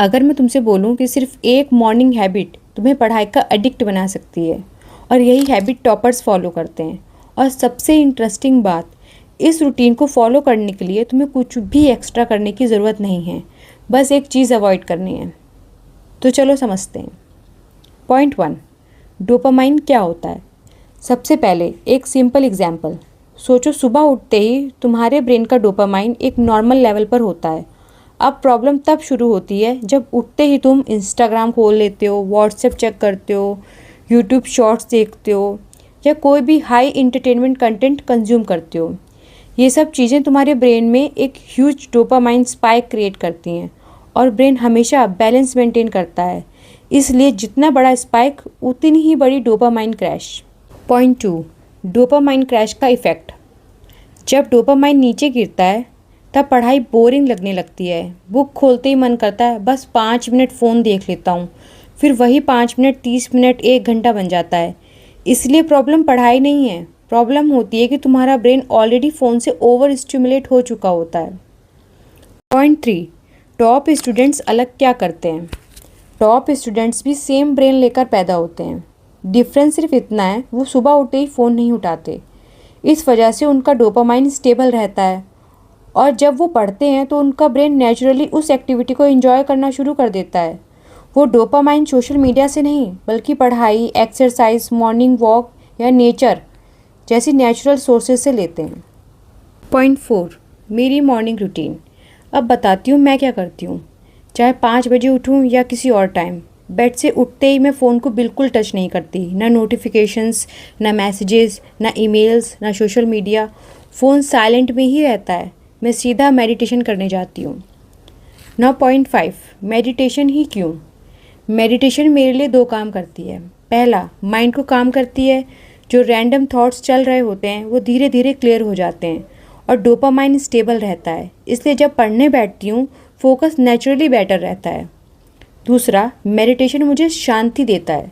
अगर मैं तुमसे बोलूं कि सिर्फ एक मॉर्निंग हैबिट तुम्हें पढ़ाई का एडिक्ट बना सकती है और यही हैबिट टॉपर्स फॉलो करते हैं, और सबसे इंटरेस्टिंग बात, इस रूटीन को फॉलो करने के लिए तुम्हें कुछ भी एक्स्ट्रा करने की ज़रूरत नहीं है, बस एक चीज़ अवॉइड करनी है। तो चलो समझते हैं। पॉइंट 1, डोपामाइन क्या होता है। सबसे पहले एक सिंपल एग्जाम्पल सोचो। सुबह उठते ही तुम्हारे ब्रेन का डोपामाइन एक नॉर्मल लेवल पर होता है। अब प्रॉब्लम तब शुरू होती है जब उठते ही तुम इंस्टाग्राम खोल लेते हो, व्हाट्सएप चेक करते हो, यूट्यूब शॉर्ट्स देखते हो या कोई भी हाई इंटरटेनमेंट कंटेंट कंज्यूम करते हो। ये सब चीज़ें तुम्हारे ब्रेन में एक ह्यूज डोपामाइन स्पाइक क्रिएट करती हैं और ब्रेन हमेशा बैलेंस मेंटेन करता है, इसलिए जितना बड़ा स्पाइक उतनी ही बड़ी dopamine crash. Point 2, dopamine crash का इफ़ेक्ट। जब डोपामाइन नीचे गिरता है तब पढ़ाई बोरिंग लगने लगती है। बुक खोलते ही मन करता है बस 5 मिनट फ़ोन देख लेता हूँ, फिर वही 5 मिनट 30 मिनट 1 घंटा बन जाता है। इसलिए प्रॉब्लम पढ़ाई नहीं है, प्रॉब्लम होती है कि तुम्हारा ब्रेन ऑलरेडी फ़ोन से ओवर स्टिमुलेट हो चुका होता है। पॉइंट 3, टॉप स्टूडेंट्स अलग क्या करते हैं। टॉप स्टूडेंट्स भी सेम ब्रेन लेकर पैदा होते हैं। डिफरेंस सिर्फ इतना है, वो सुबह उठते ही फ़ोन नहीं उठाते। इस वजह से उनका डोपामाइन स्टेबल रहता है और जब वो पढ़ते हैं तो उनका ब्रेन नेचुरली उस एक्टिविटी को एंजॉय करना शुरू कर देता है। वो डोपामाइन सोशल मीडिया से नहीं बल्कि पढ़ाई, एक्सरसाइज, मॉर्निंग वॉक या नेचर जैसी नेचुरल सोर्सेज से लेते हैं। पॉइंट 4, मेरी मॉर्निंग रूटीन। अब बताती हूँ मैं क्या करती हूँ। चाहे 5 बजे उठूँ या किसी और टाइम, बेड से उठते ही मैं फ़ोन को बिल्कुल टच नहीं करती। ना नोटिफिकेशंस, ना मैसेजेस, ना ईमेल्स, ना सोशल मीडिया। फ़ोन साइलेंट में ही रहता है। मैं सीधा मेडिटेशन करने जाती हूँ। नाउ पॉइंट 5, मेडिटेशन ही क्यों। मेडिटेशन मेरे लिए 2 काम करती है। पहला, माइंड को काम करती है। जो रैंडम थॉट्स चल रहे होते हैं वो धीरे धीरे क्लियर हो जाते हैं और डोपामाइन स्टेबल रहता है, इसलिए जब पढ़ने बैठती हूँ फोकस नेचुरली बेटर रहता है। दूसरा, मेडिटेशन मुझे शांति देता है।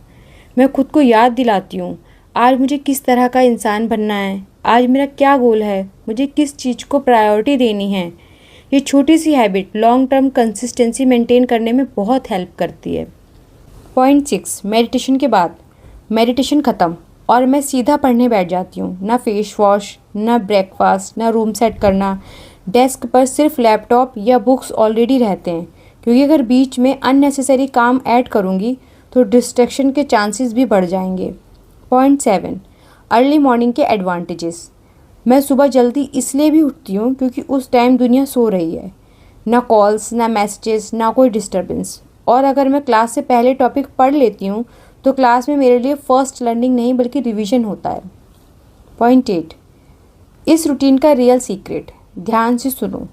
मैं खुद को याद दिलाती हूँ आज मुझे किस तरह का इंसान बनना है, आज मेरा क्या गोल है, मुझे किस चीज़ को प्रायोरिटी देनी है। ये छोटी सी habit long term consistency maintain करने में बहुत हेल्प करती है। पॉइंट 6, मेडिटेशन के बाद। मेडिटेशन ख़त्म और मैं सीधा पढ़ने बैठ जाती हूँ। ना फेस वॉश, ना ब्रेकफास्ट, ना रूम सेट करना। डेस्क पर सिर्फ लैपटॉप या बुक्स ऑलरेडी रहते हैं, क्योंकि अगर बीच में अननेसेसरी काम ऐड करूँगी तो डिस्ट्रैक्शन के चांसेस भी बढ़ जाएंगे। पॉइंट 7, अर्ली मॉर्निंग के एडवांटेजेस। मैं सुबह जल्दी इसलिए भी उठती हूँ क्योंकि उस टाइम दुनिया सो रही है। ना कॉल्स, ना मैसेजेस, ना कोई डिस्टर्बेंस। और अगर मैं क्लास से पहले टॉपिक पढ़ लेती हूँ तो क्लास में मेरे लिए फर्स्ट लर्निंग नहीं बल्कि रिवीजन होता है। पॉइंट 8, इस रूटीन का रियल सीक्रेट। ध्यान से सुनो।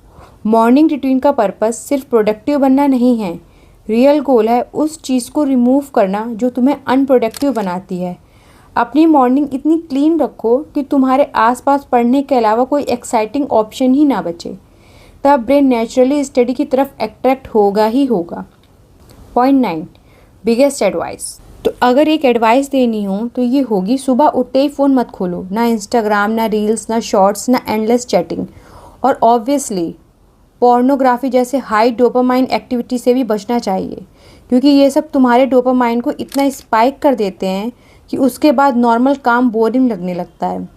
मॉर्निंग रूटीन का पर्पस सिर्फ प्रोडक्टिव बनना नहीं है। रियल गोल है उस चीज़ को रिमूव करना जो तुम्हें अनप्रोडक्टिव बनाती है। अपनी मॉर्निंग इतनी क्लीन रखो कि तुम्हारे आसपास पढ़ने के अलावा कोई एक्साइटिंग ऑप्शन ही ना बचे, तब ब्रेन नेचुरली स्टडी की तरफ अट्रैक्ट होगा ही होगा। Point 9, biggest advice. तो अगर एक एडवाइस देनी हो तो ये होगी, सुबह उठते ही फ़ोन मत खोलो। ना इंस्टाग्राम, ना रील्स, ना शॉर्ट्स, ना एंडलेस चैटिंग। और ऑब्वियसली पोर्नोग्राफी जैसे हाई डोपामाइन एक्टिविटी से भी बचना चाहिए, क्योंकि ये सब तुम्हारे डोपामाइन को इतना स्पाइक कर देते हैं कि उसके बाद नॉर्मल काम बोरिंग लगने लगता है।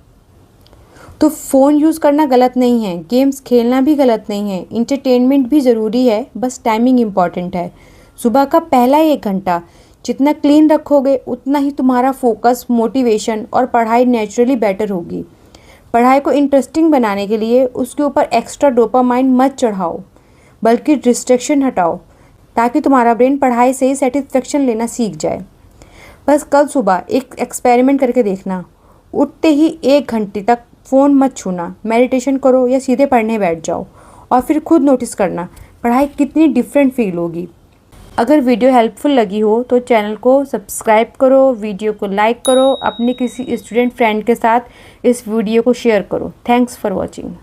तो फ़ोन यूज़ करना गलत नहीं है, गेम्स खेलना भी गलत नहीं है, इंटरटेनमेंट भी ज़रूरी है, बस टाइमिंग इम्पॉर्टेंट है। सुबह का पहला 1 घंटा जितना क्लीन रखोगे उतना ही तुम्हारा फोकस, मोटिवेशन और पढ़ाई नेचुरली बेटर होगी। पढ़ाई को इंटरेस्टिंग बनाने के लिए उसके ऊपर एक्स्ट्रा डोपामाइन मत चढ़ाओ, बल्कि डिस्ट्रैक्शन हटाओ, ताकि तुम्हारा ब्रेन पढ़ाई से ही सेटिस्फेक्शन लेना सीख जाए। बस कल सुबह एक एक्सपेरिमेंट करके देखना। उठते ही 1 घंटे तक फ़ोन मत छूना, मेडिटेशन करो या सीधे पढ़ने बैठ जाओ और फिर खुद नोटिस करना पढ़ाई कितनी डिफरेंट फील होगी। अगर वीडियो हेल्पफुल लगी हो तो चैनल को सब्सक्राइब करो, वीडियो को लाइक करो, अपने किसी स्टूडेंट फ्रेंड के साथ इस वीडियो को शेयर करो। Thanks for watching.